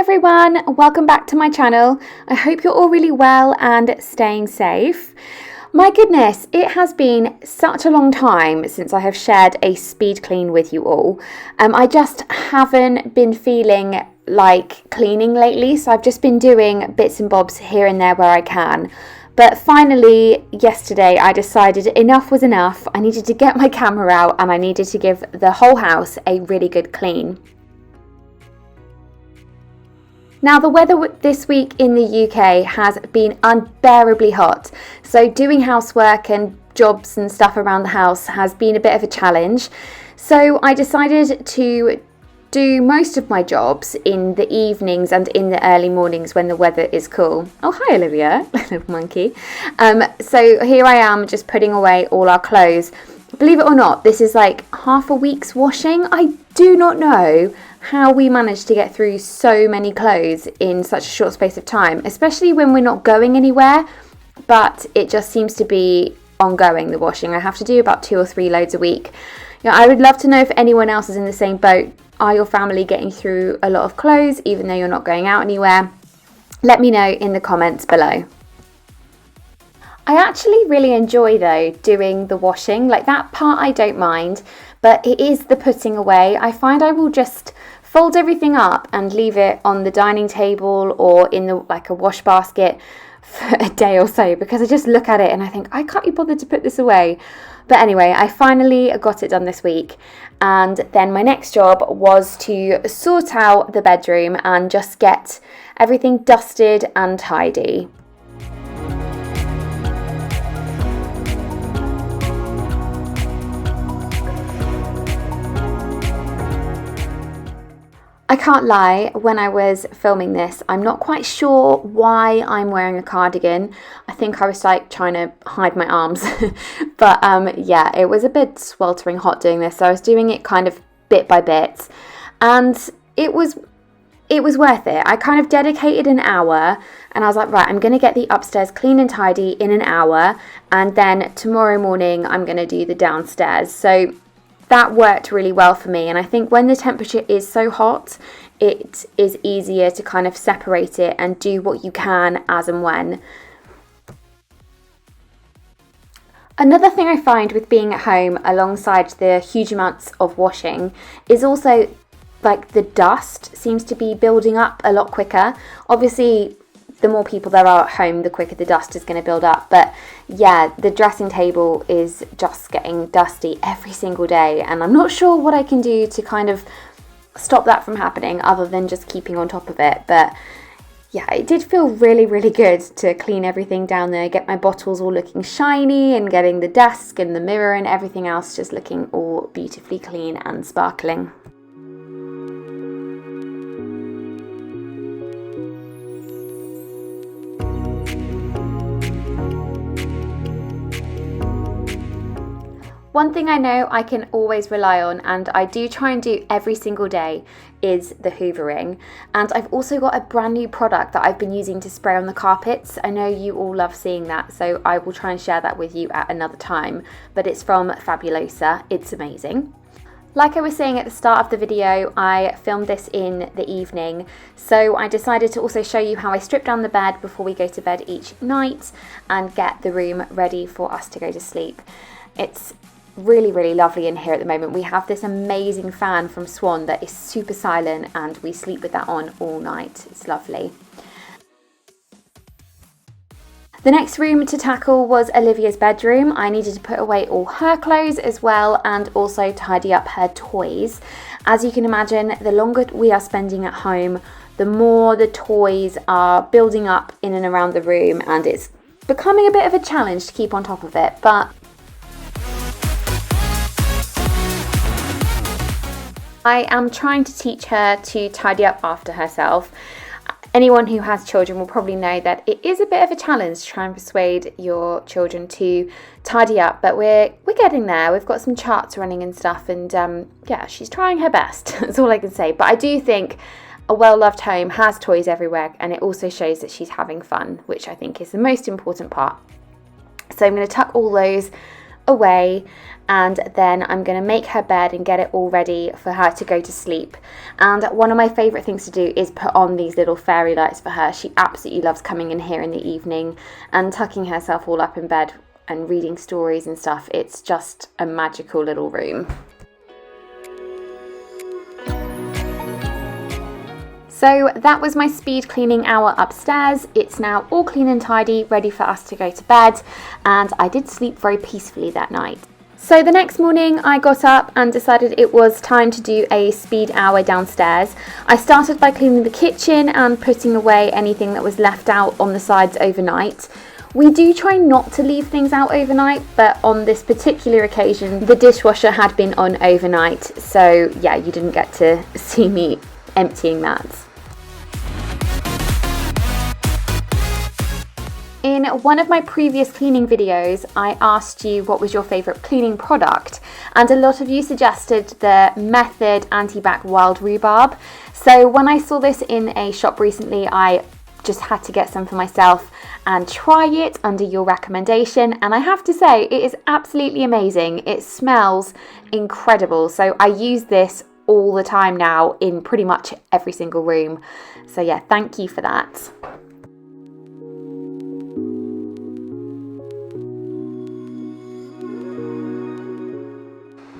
everyone, welcome back to my channel. I hope you're all really well and staying safe. My goodness, it has been such a long time since I have shared a speed clean with you all. I just haven't been feeling like cleaning lately, so I've just been doing bits and bobs here and there where I can. But finally, yesterday, I decided enough was enough. I needed to get my camera out and I needed to give the whole house a really good clean. Now, the weather this week in the UK has been unbearably hot, so doing housework and jobs and stuff around the house has been a bit of a challenge. So I decided to do most of my jobs in the evenings and in the early mornings when the weather is cool. Oh, hi Olivia, little monkey. So here I am just putting away all our clothes. Believe it or not, this is like half a week's washing. I do not know how we managed to get through so many clothes in such a short space of time, especially when we're not going anywhere, but it just seems to be ongoing, the washing. I have to do about 2 or 3 loads a week. I would love to know if anyone else is in the same boat. Are your family getting through a lot of clothes even though you're not going out anywhere? Let me know in the comments below. I actually really enjoy though doing the washing, like that part I don't mind, but it is the putting away. I find I will just fold everything up and leave it on the dining table or in the like a wash basket for a day or so, because I just look at it and I think I can't be bothered to put this away. But anyway, I finally got it done this week, and then my next job was to sort out the bedroom and just get everything dusted and tidy. I can't lie, when I was filming this, I'm not quite sure why I'm wearing a cardigan. I think I was like trying to hide my arms. But yeah, it was a bit sweltering hot doing this, so I was doing it kind of bit by bit. And it was worth it. I kind of dedicated an hour and I was like, right, I'm going to get the upstairs clean and tidy in an hour. And then tomorrow morning, I'm going to do the downstairs. So that worked really well for me, and I think when the temperature is so hot, it is easier to kind of separate it and do what you can as and when. Another thing I find with being at home alongside the huge amounts of washing is also like the dust seems to be building up a lot quicker. Obviously, the more people there are at home, the quicker the dust is going to build up. But yeah, the dressing table is just getting dusty every single day, and I'm not sure what I can do to kind of stop that from happening other than just keeping on top of it. But yeah, it did feel really, really good to clean everything down there, get my bottles all looking shiny and getting the desk and the mirror and everything else just looking all beautifully clean and sparkling. One thing I know I can always rely on, and I do try and do every single day, is the hoovering. And I've also got a brand new product that I've been using to spray on the carpets. I know you all love seeing that, so I will try and share that with you at another time. But it's from Fabulosa. It's amazing. Like I was saying at the start of the video, I filmed this in the evening, so I decided to also show you how I strip down the bed before we go to bed each night and get the room ready for us to go to sleep. It's really, really lovely in here at the moment. We have this amazing fan from Swan that is super silent, and we sleep with that on all night. It's lovely. The next room to tackle was Olivia's bedroom. I needed to put away all her clothes as well, and also tidy up her toys. As you can imagine, the longer we are spending at home, the more the toys are building up in and around the room, and it's becoming a bit of a challenge to keep on top of it. But I am trying to teach her to tidy up after herself. Anyone who has children will probably know that it is a bit of a challenge to try and persuade your children to tidy up, but we're getting there. We've got some charts running and stuff, and yeah, she's trying her best. That's all I can say. But I do think a well-loved home has toys everywhere, and it also shows that she's having fun, which I think is the most important part. So I'm going to tuck all those away, and then I'm going to make her bed and get it all ready for her to go to sleep. And one of my favourite things to do is put on these little fairy lights for her. She absolutely loves coming in here in the evening and tucking herself all up in bed and reading stories and stuff. It's just a magical little room. So that was my speed cleaning hour upstairs. It's now all clean and tidy, ready for us to go to bed, and I did sleep very peacefully that night. So the next morning I got up and decided it was time to do a speed hour downstairs. I started by cleaning the kitchen and putting away anything that was left out on the sides overnight. We do try not to leave things out overnight, but on this particular occasion the dishwasher had been on overnight, so yeah, you didn't get to see me emptying that. In one of my previous cleaning videos, I asked you what was your favourite cleaning product, and a lot of you suggested the Method Anti-Bac Wild Rhubarb. So when I saw this in a shop recently, I just had to get some for myself and try it under your recommendation, and I have to say it is absolutely amazing. It smells incredible, so I use this all the time now in pretty much every single room. So yeah, thank you for that.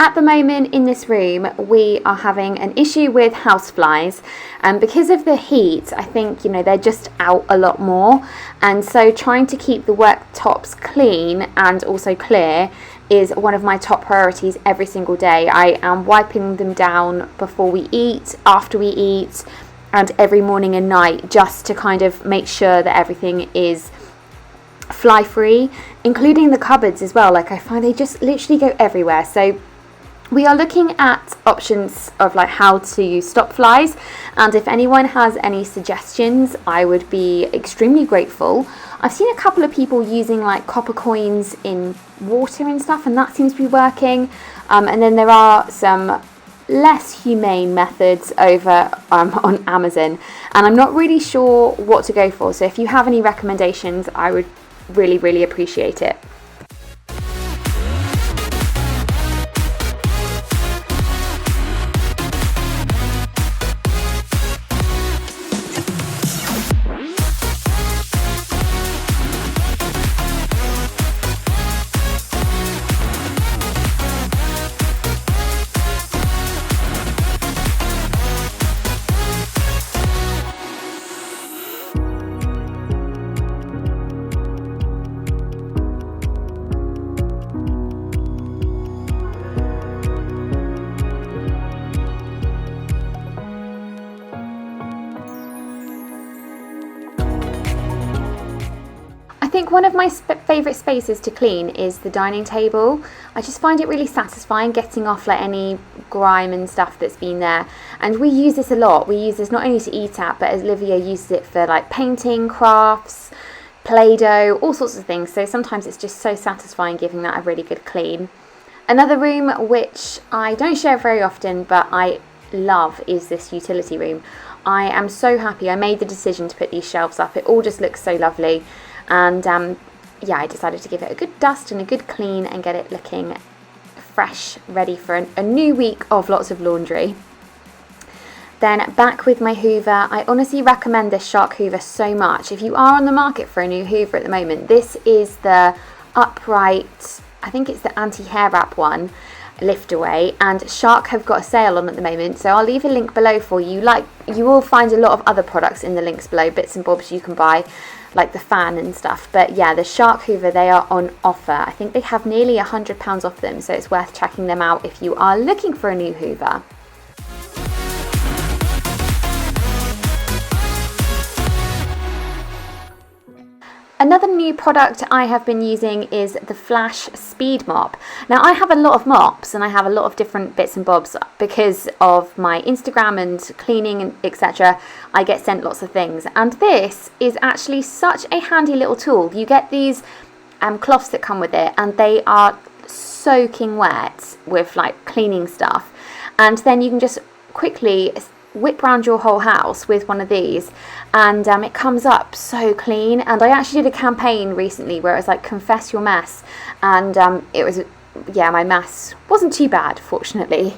At the moment in this room, we are having an issue with houseflies, and because of the heat, I think, they're just out a lot more, and so trying to keep the worktops clean and also clear is one of my top priorities every single day. I am wiping them down before we eat, after we eat, and every morning and night, just to kind of make sure that everything is fly free, including the cupboards as well. Like, I find they just literally go everywhere. So we are looking at options of like how to stop flies, and if anyone has any suggestions, I would be extremely grateful. I've seen a couple of people using like copper coins in water and stuff, and that seems to be working. And then there are some less humane methods over on Amazon, and I'm not really sure what to go for. So if you have any recommendations, I would really appreciate it. I think one of my favourite spaces to clean is the dining table. I just find it really satisfying getting off like any grime and stuff that's been there, and we use this a lot. We use this not only to eat at, but Olivia uses it for like painting, crafts, Play-Doh, all sorts of things. So sometimes it's just so satisfying giving that a really good clean. Another room which I don't share very often but I love is this utility room. I am so happy I made the decision to put these shelves up. It all just looks so lovely. And yeah, I decided to give it a good dust and a good clean and get it looking fresh, ready for a new week of lots of laundry. Then back with my Hoover. I honestly recommend this Shark Hoover so much. If you are on the market for a new Hoover at the moment, this is the upright, I think it's the anti-hair wrap one, lift away, and Shark have got a sale on at the moment, so I'll leave a link below for you. You will find a lot of other products in the links below, bits and bobs you can buy, like the fan and stuff. But yeah, the Shark Hoover, they are on offer. I think they have nearly £100 off them, so it's worth checking them out if you are looking for a new Hoover. Another new product I have been using is the Flash Speed Mop. Now, I have a lot of mops and I have a lot of different bits and bobs because of my Instagram and cleaning and etc. I get sent lots of things, and this is actually such a handy little tool. You get these cloths that come with it, and they are soaking wet with like cleaning stuff, and then you can just quickly whip round your whole house with one of these, and it comes up so clean. And I actually did a campaign recently where it was like confess your mess, and it was, yeah, my mess wasn't too bad, fortunately.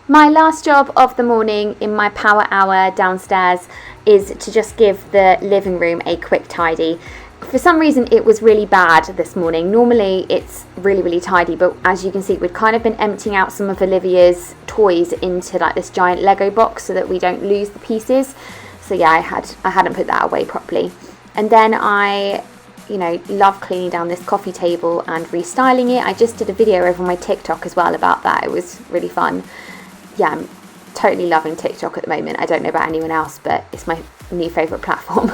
My last job of the morning in my power hour downstairs is to just give the living room a quick tidy. For some reason it was really bad this morning. Normally it's really tidy, but as you can see, we'd kind of been emptying out some of Olivia's toys into like this giant Lego box so that we don't lose the pieces. So yeah, I hadn't put that away properly. And then I love cleaning down this coffee table and restyling it. I just did a video over on my TikTok as well about that. It was really fun. Yeah, I'm totally loving TikTok at the moment. I don't know about anyone else, but it's my new favourite platform.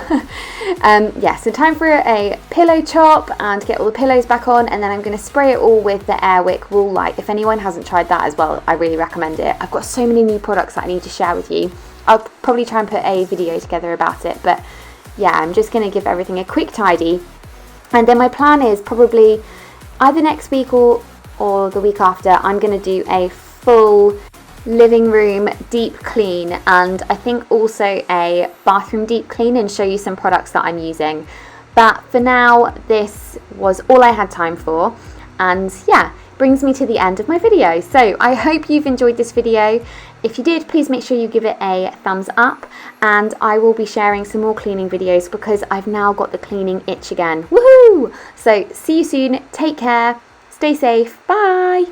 Yeah, so time for a pillow chop and get all the pillows back on, and then I'm going to spray it all with the Airwick Wool Light. If anyone hasn't tried that as well, I really recommend it. I've got so many new products that I need to share with you. I'll probably try and put a video together about it, but yeah, I'm just going to give everything a quick tidy, and then my plan is probably either next week or the week after, I'm going to do a full living room deep clean, and I think also a bathroom deep clean, and show you some products that I'm using. But for now, this was all I had time for, and yeah, brings me to the end of my video. So I hope you've enjoyed this video. If you did, please make sure you give it a thumbs up, and I will be sharing some more cleaning videos because I've now got the cleaning itch again. Woohoo! So see you soon, take care, stay safe, bye!